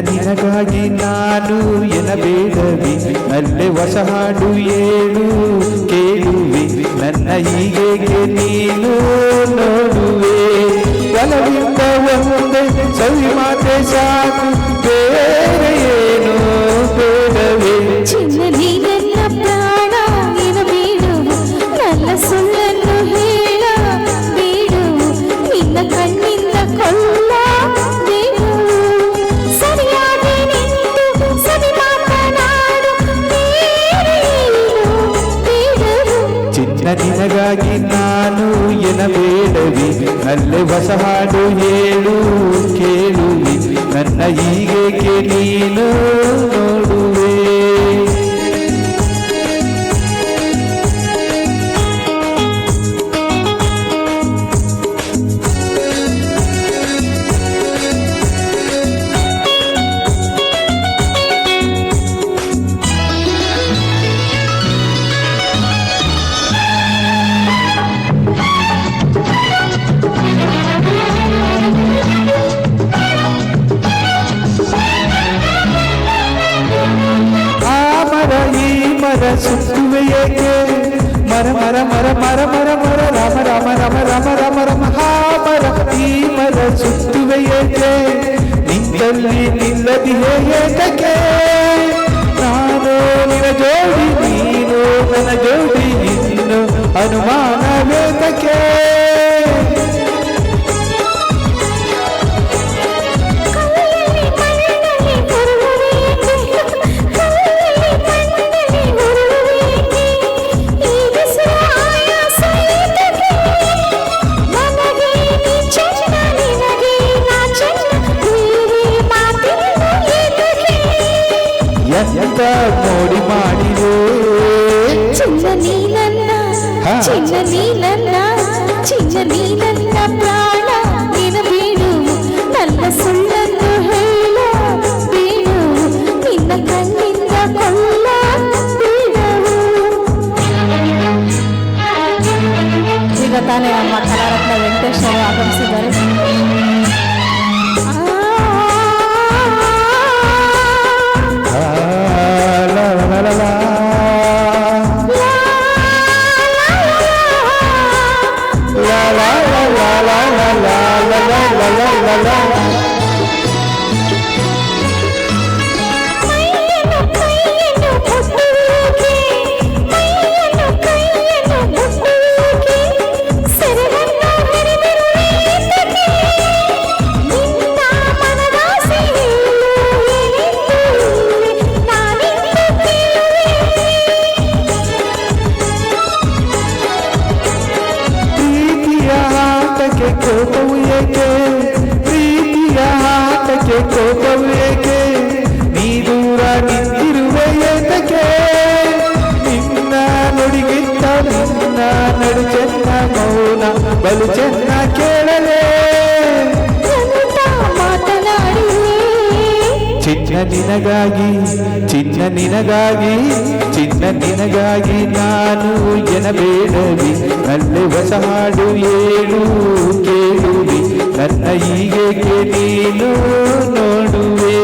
ನಿನಗಾಗಿ ನಾನು ಎನಬೇಡವಿ ಅಲ್ಲೇ ಹೊಸ ಹಾಡು ಏಳು ಕೇಳುವೆ ನನ್ನ ಹೀಗೆ ನೀನು ನೋಡುವೆ ಒಲವಿಂದ ಒಂದೇ ಸವಿ ಮಾತೆ ಸಾಕು ಬೇರೆ ಏನು ಬೇಡವೇ ಚಿನ್ನ ನೀನೆಲ್ಲ ಪ್ರಾಣ ಎನಬೇಡು ನನ್ನ ಸುಳ್ಳನ್ನು ಹೇಳ ಬೇಡು ನಿನ್ನ ಕಣ್ಣಿಂದ ಕೊಲ್ಲ ಬೇಡು ಸರಿಯಾಗಿ ನಿಂತು ಸರಿ ಮಾತನಾಡು ಬೇರೆ ಏನು ಬೇಡರು ಚಿನ್ನ ನಿನಗಾಗಿ ನಾನು ಎನಬೇಡವಿ ಅಲ್ಲೇ ಹೊಸ ಹಾಡು ಹೇಳು ಕೇಳುವಿ ನನ್ನ ಹೀಗೆ ನೀನು ನೋಡುವೆ ಸುತ್ತುವೆ ಏಕೆ ಮರ ಮರ ಮರ ಮರ ಮರ ಮರ ರಾಮ ರಾಮ ರಾಮ ರಾಮ ರಾಮ ರಾಮ ಹಾ ಮರ ಈ ಮರ ಸುತ್ತುವೆ ಏಕೆ ನಿಂತಲ್ಲಿ ನಿಲ್ಲದಿಯೇ ಏತಕ್ಕೆ ನಾನು ನಿನ್ನ ಜೋಡಿ ನೀನು ನನ್ನ ಜೋಡಿ ಇನ್ನು ಅನುಮಾನವೇತಕ್ಕೆ ಎಂತ ಮೋಡಿ ಮಾಡಿದೆ ಚಿನ್ನ ನೀ ನನ್ನ ಚಿನ್ನ ನೀ ನನ್ನ ಚಿನ್ನ ನೀ ನನ್ನ ಪ್ರಾಣ ಎನಬೇಡು ನನ್ನ ಸುಳ್ಳನ್ನು ಹೇಳ ಬೇಡು ನಿನ್ನ ಕಣ್ಣಿಂದ ಕೊಲ್ಲ ಬೇಡು ಈಗ ತಾನೇ ನಮ್ಮ ಕಲಾರತ್ನ ವೆಂಕಟೇಶ್ ಅವರು ಆಗಮಿಸಿದ್ದಾರೆ ಕೋಪವು ಏಕೆ ಪ್ರೀತಿಯ ಆಟಕ್ಕೆ ಕೋಪವು ಏಕೆ ನೀ ದೂರ ನಿಂತಿರುವೆ ಏತಕ್ಕೆ ನಿನ್ನ ನುಡಿಗಿಂತ ನಿನ್ನ ನಡು ಚೆನ್ನ ಮೌನ ಬಲು ಚೆನ್ನ ಕೇಳಲೇ ಚಿನ್ನ ನಿನಗಾಗಿ ಚಿನ್ನ ನಿನಗಾಗಿ ಚಿನ್ನ ನಿನಗಾಗಿ ನಾನು ಎನಬೇಡವಿ ಅಲ್ಲೇ ಹೊಸ ಹಾಡು ಏಳು ಕೇಳುವಿ ನನ್ನ ಹೀಗೆ ನೀನು ನೋಡುವೆ